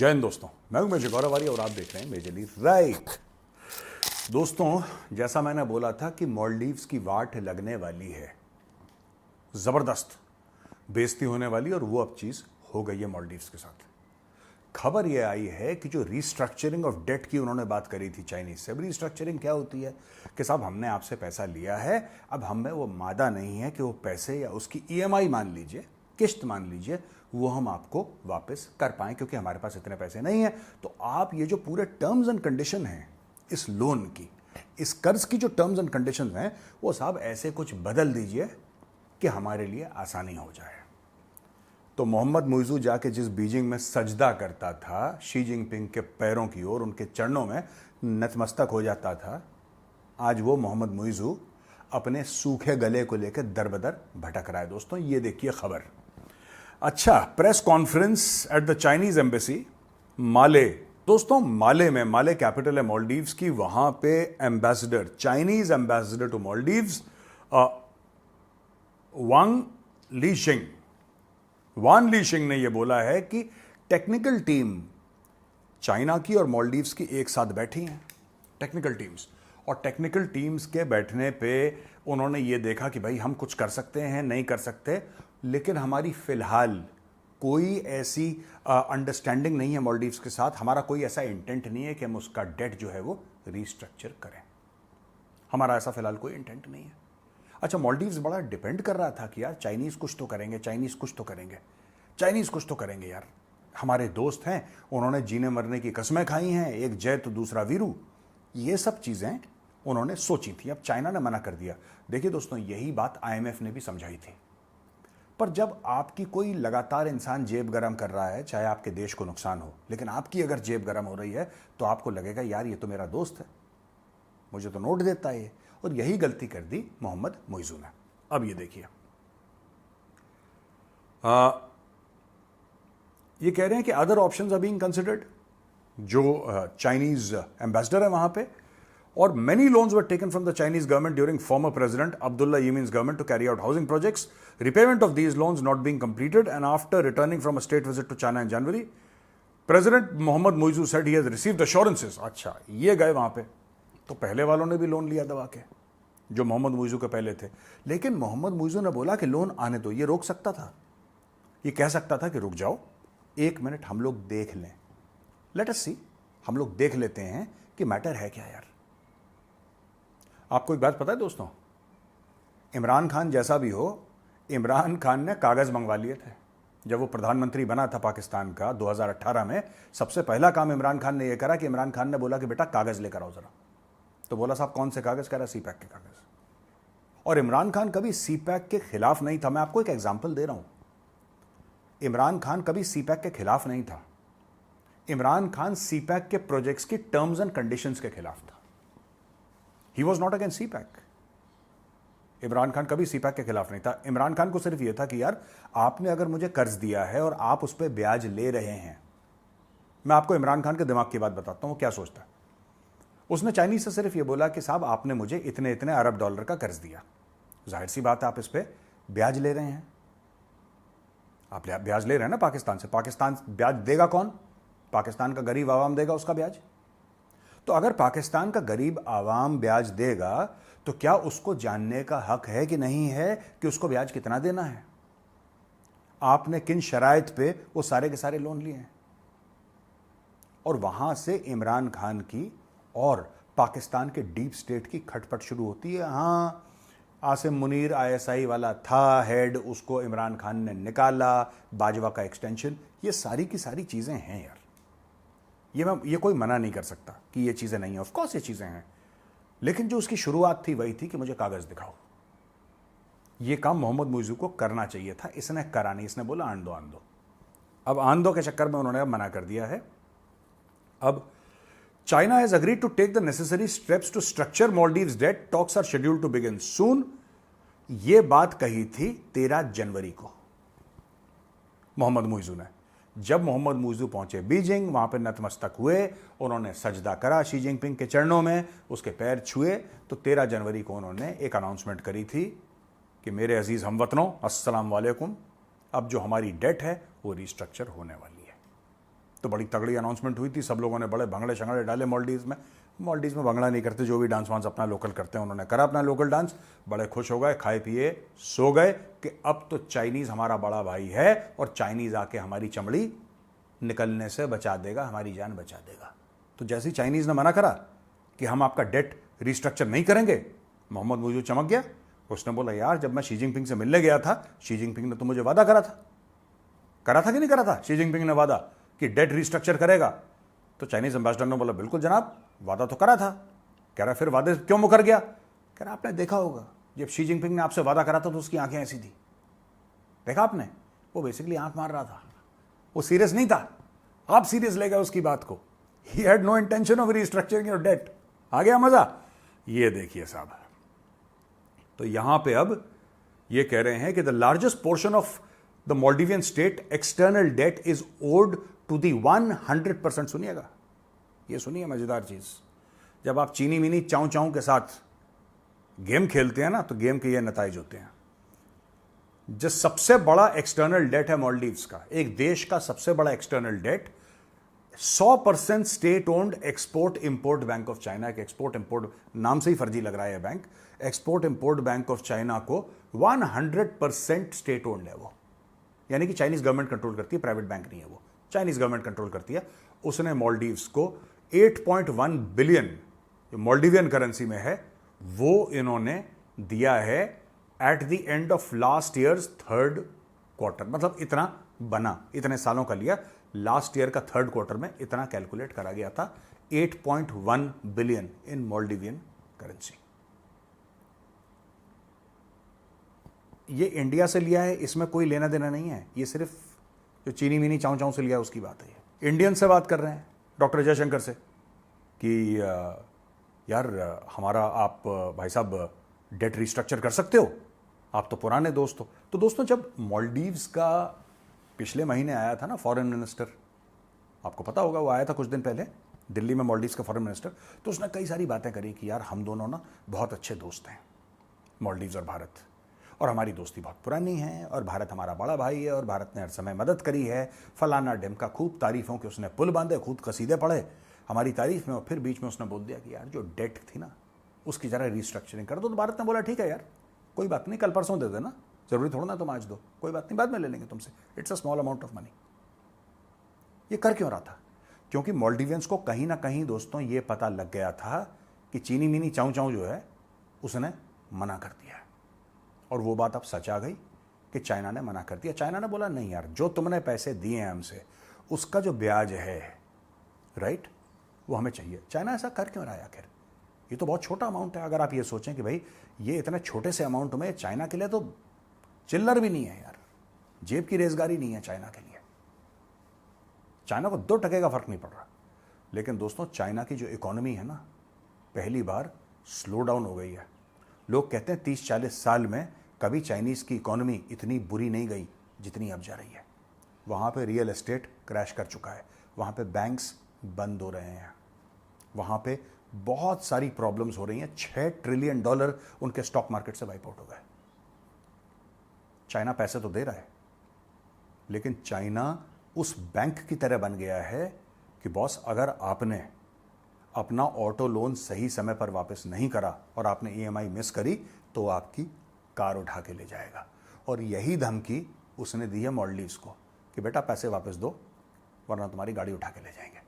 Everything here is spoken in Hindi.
जय हिंद दोस्तों, मैं हूं मेजर गौरव आर्य और आप देख रहे हैं मेजरली राइट। दोस्तों, जैसा मैंने बोला था कि मालदीव्स की वाट लगने वाली है, जबरदस्त बेइज्जती होने वाली, और वो अब चीज हो गई है मालदीव्स के साथ। खबर ये आई है कि जो रीस्ट्रक्चरिंग ऑफ डेट की उन्होंने बात करी थी चाइनीज से। अब रीस्ट्रक्चरिंग क्या होती है कि साहब हमने आपसे पैसा लिया है, अब हमें वो मादा नहीं है कि वो पैसे या उसकी ईएमआई मान लीजिए, किश्त मान लीजिए, वो हम आपको वापस कर पाएं, क्योंकि हमारे पास इतने पैसे नहीं हैं। तो आप ये जो पूरे टर्म्स एंड कंडीशन हैं इस लोन की, इस कर्ज की जो टर्म्स एंड कंडीशन हैं, वो साहब ऐसे कुछ बदल दीजिए कि हमारे लिए आसानी हो जाए। तो मोहम्मद मुइजू जाके जिस बीजिंग में सजदा करता था शी जिनपिंग के पैरों की ओर, उनके चरणों में नतमस्तक हो जाता था, आज वो मोहम्मद मुइजू अपने सूखे गले को लेकर दरबदर भटक रहा है। दोस्तों, ये देखिए खबर। अच्छा, press conference at the Chinese embassy Male. दोस्तों, माले में, माले कैपिटल है मालदीव्स की, वहां पे ambassador, Chinese ambassador to Maldives Wang Lixiong ने यह बोला है कि टेक्निकल टीम चाइना की और मालदीव्स की एक साथ बैठी हैं, टेक्निकल टीम्स। और टेक्निकल टीम्स के बैठने पे उन्होंने ये देखा कि भाई हम कुछ कर सकते हैं, नहीं कर सकते, लेकिन हमारी फिलहाल कोई ऐसी अंडरस्टैंडिंग नहीं है मालदीव्स के साथ, हमारा कोई ऐसा इंटेंट नहीं है कि हम उसका डेट जो है वो रीस्ट्रक्चर करें। हमारा ऐसा फिलहाल कोई इंटेंट नहीं है। अच्छा, मालदीव्स बड़ा डिपेंड कर रहा था कि यार चाइनीज कुछ तो करेंगे, चाइनीज कुछ तो करेंगे, चाइनीज कुछ तो करेंगे, यार हमारे दोस्त हैं, उन्होंने जीने मरने की कसमें खाई हैं, एक जय तो दूसरा वीरू, ये सब चीजें उन्होंने सोची थी। अब चाइना ने मना कर दिया। देखिए दोस्तों, यही बात आईएमएफ ने भी समझाई थी। पर जब आपकी कोई लगातार इंसान जेब गरम कर रहा है, चाहे आपके देश को नुकसान हो, लेकिन आपकी अगर जेब गरम हो रही है तो आपको लगेगा यार ये तो मेरा दोस्त है, मुझे तो नोट देता है ये। और यही गलती कर दी मोहम्मद मुइजू ने। अब ये देखिए, ये कह रहे हैं कि other options are being considered, जो चाइनीज एम्बेसडर है वहां पे, और many loans were taken from the Chinese government during former President Abdullah Yemen's government to carry out housing projects. Repayment of these loans not being completed, and after returning from a state visit to China in January, President Mohammad Muizzu said he has received assurances. अच्छा, ये गए वहां पे, तो पहले वालों ने भी लोन लिया दबा के, जो मोहम्मद मुइजू के पहले थे। लेकिन मोहम्मद मुइजू ने बोला कि लोन आने दो, ये रोक सकता था, ये कह सकता था कि रुक जाओ, एक मिनट हम लोग देख लें, लेट अस सी, हम लोग देख लेते हैं कि मैटर है क्या। यार आपको एक बात पता है दोस्तों, इमरान खान जैसा भी हो, इमरान खान ने कागज मंगवा लिए थे जब वो प्रधानमंत्री बना था पाकिस्तान का 2018 में। सबसे पहला काम इमरान खान ने यह करा कि इमरान खान ने बोला कि बेटा कागज लेकर आओ जरा। तो बोला साहब कौन से कागज? कह रहा सीपैक के कागज। और इमरान खान कभी सीपैक के खिलाफ नहीं था। मैं आपको एक एग्जाम्पल दे रहा हूं, इमरान खान कभी सीपैक के खिलाफ नहीं था। इमरान खान सीपैक के प्रोजेक्ट्स की टर्म्स एंड कंडीशंस के खिलाफ था। He was not against CPEC. Imran Khan कभी सीपैक के खिलाफ नहीं था। इमरान खान को सिर्फ यह था कि यार आपने अगर मुझे कर्ज दिया है और आप उस पर ब्याज ले रहे हैं। मैं आपको इमरान खान के दिमाग की बात बताता हूं, वो क्या सोचता है। उसने चाइनीज से सिर्फ यह बोला कि साहब आपने मुझे इतने इतने अरब डॉलर का कर्ज दिया, जाहिर सी बात है आप इस पर ब्याज ले रहे हैं, आप ब्याज ले रहे हैं ना पाकिस्तान से। पाकिस्तान ब्याज देगा कौन? पाकिस्तान का गरीब आवाम देगा उसका ब्याज। तो अगर पाकिस्तान का गरीब आवाम ब्याज देगा तो क्या उसको जानने का हक है कि नहीं है कि उसको ब्याज कितना देना है? आपने किन शराइत पे वो सारे के सारे लोन लिए हैं? और वहां से इमरान खान की और पाकिस्तान के डीप स्टेट की खटपट शुरू होती है। हां, आसिम मुनीर आईएसआई वाला था हेड, उसको इमरान खान ने निकाला, बाजवा का एक्सटेंशन, ये सारी की सारी चीजें हैं यार। ये कोई मना नहीं कर सकता कि ये चीजें नहीं है, ऑफ कोर्स ये चीजें हैं, लेकिन जो उसकी शुरुआत थी वही थी कि मुझे कागज दिखाओ। ये काम मोहम्मद मुइजू को करना चाहिए था, इसने करा नहीं। इसने बोला आन दो आन दो। अब आन दो के चक्कर में उन्होंने मना कर दिया है। अब China has agreed to take the necessary steps to structure Maldives debt, talks are scheduled to begin soon. ये बात कही थी 13 जनवरी को मोहम्मद मुइजू ने। जब मोहम्मद मुइजू पहुंचे बीजिंग, वहां पर नतमस्तक हुए, उन्होंने सजदा करा शी जिनपिंग के चरणों में, उसके पैर छुए, तो 13 जनवरी को उन्होंने एक अनाउंसमेंट करी थी कि मेरे अजीज हमवतनों, अस्सलाम वालेकुम, अब जो हमारी डेट है वो रिस्ट्रक्चर होने वाली है। तो बड़ी तगड़ी अनाउंसमेंट हुई थी, सब लोगों ने बड़े भंगड़े शंगड़े डाले मालदीव्स में। मालदीव्स में भंगड़ा नहीं करते, जो भी डांस वांस अपना लोकल करते हैं उन्होंने करा अपना लोकल डांस, बड़े खुश हो गए, खाए पिए सो गए कि अब तो चाइनीज़ हमारा बड़ा भाई है और चाइनीज़ आके हमारी चमड़ी निकलने से बचा देगा, हमारी जान बचा देगा। तो जैसे ही चाइनीज़ ने मना करा कि हम आपका डेट रिस्ट्रक्चर नहीं करेंगे, मोहम्मद मुजूद चमक गया। उसने बोला यार जब मैं शी जिनपिंग से मिलने गया था, शी जिनपिंग ने तो मुझे वादा करा था कि नहीं करा था शी जिनपिंग ने वादा कि डेट रिस्ट्रक्चर करेगा। तो चाइनीज एम्बेसडर ने बोला बिल्कुल जनाब, वादा तो करा था। कह रहा फिर वादे क्यों मुकर गया? कह रहा आपने देखा होगा जब शी जिनपिंग ने आपसे वादा करा था तो उसकी आंखें ऐसी थी, देखा आपने? वो बेसिकली आंख मार रहा था, वो सीरियस नहीं था। आप सीरियस ले गए उसकी बात को। He had no intention of restructuring your debt. आ गया मजा? ये देखिए साहब, तो यहां पे अब ये कह रहे हैं कि the largest portion of the Maldivian state external debt is owed to the 100%। सुनिएगा, ये सुनिए मजेदार चीज, जब आप चीनी मीनी चाऊ चाऊ के साथ गेम खेलते हैं ना, तो गेम के ये नताइज होते हैं। जो सबसे बड़ा एक्सटर्नल डेट है मालदीव्स का, एक देश का सबसे बड़ा external debt 100% state owned export import bank of China के, एक्सपोर्ट इंपोर्ट नाम से ही फर्जी लग रहा है bank, export import bank of China को 100% स्टेट ओन्ड है वो, यानी कि चाइनीज गवर्नमेंट कंट्रोल करती है, प्राइवेट बैंक नहीं है वो, चाइनीज गवर्नमेंट कंट्रोल करती है। उसने मालदीव्स को 8.1 बिलियन जो मालदीवियन करेंसी में है वो इन्होंने दिया है at the end of last years third quarter. मतलब इतना बना, इतने सालों का लिया, लास्ट ईयर का थर्ड क्वार्टर में इतना कैलकुलेट करा गया था, 8.1 बिलियन इन मालदीवियन करेंसी। ये इंडिया से लिया है, इसमें कोई लेना देना नहीं है, ये सिर्फ जो चीनी मीनी चाऊ चाऊ से लिया उसकी बात है। इंडियन से बात कर रहे हैं डॉक्टर जयशंकर से कि यार हमारा आप भाई साहब डेट रिस्ट्रक्चर कर सकते हो, आप तो पुराने दोस्त हो। तो दोस्तों जब मालदीव्स का पिछले महीने आया था ना फॉरेन मिनिस्टर, आपको पता होगा वो आया था कुछ दिन पहले दिल्ली में, मालदीव्स का फॉरेन मिनिस्टर, तो उसने कई सारी बातें करी कि यार हम दोनों ना बहुत अच्छे दोस्त हैं, मालदीव्स और भारत, और हमारी दोस्ती बहुत पुरानी है और भारत हमारा बड़ा भाई है और भारत ने हर समय मदद करी है, फलाना ढिमका, खूब तारीफों के उसने पुल बांधे, खूब कसीदे पढ़े हमारी तारीफ में। और फिर बीच में उसने बोल दिया कि यार जो डेट थी ना उसकी जरा रिस्ट्रक्चरिंग कर दो। तो भारत ने बोला ठीक है यार, कोई बात नहीं, कल परसों दे देना, जरूरी थोड़ा ना तुम आज दो, कोई बात नहीं, बाद में ले लेंगे तुमसे, it's a small amount of money. ये कर क्यों रहा था? क्योंकि मालदीवियंस को कहीं ना कहीं दोस्तों ये पता लग गया था कि चीनी मीनी चाऊ चाऊ जो है उसने मना कर दिया है। और वो बात अब सच आ गई कि चाइना ने मना कर दिया। चाइना ने बोला नहीं यार, जो तुमने पैसे दिए हैं हमसे उसका जो ब्याज है, राइट, वो हमें चाहिए। चाइना ऐसा कर क्यों रहा है आखिर? ये तो बहुत छोटा अमाउंट है। अगर आप ये सोचें कि भाई ये इतने छोटे से अमाउंट में चाइना के लिए तो चिल्लर भी नहीं है यार, जेब की रेजगारी नहीं है चाइना के लिए। चाइना को 2 टके का फर्क नहीं पड़ रहा। लेकिन दोस्तों चाइना की जो इकोनॉमी है ना, पहली बार स्लो डाउन हो गई है। लोग कहते हैं 30-40 साल में कभी चाइनीज की इकोनॉमी इतनी बुरी नहीं गई जितनी अब जा रही है। वहां पे रियल एस्टेट क्रैश कर चुका है, वहां पे बैंक्स बंद हो रहे हैं, वहां पे बहुत सारी प्रॉब्लम्स हो रही हैं। $6 ट्रिलियन उनके स्टॉक मार्केट से वाइप आउट हो गए। चाइना पैसे तो दे रहा है, लेकिन चाइना उस बैंक की तरह बन गया है कि बॉस अगर आपने अपना ऑटो लोन सही समय पर वापस नहीं करा और आपने ईएमआई मिस करी तो आपकी कार उठा के ले जाएगा। और यही धमकी उसने दी है मालदीव्स को कि बेटा पैसे वापस दो वरना तुम्हारी गाड़ी उठा के ले जाएंगे।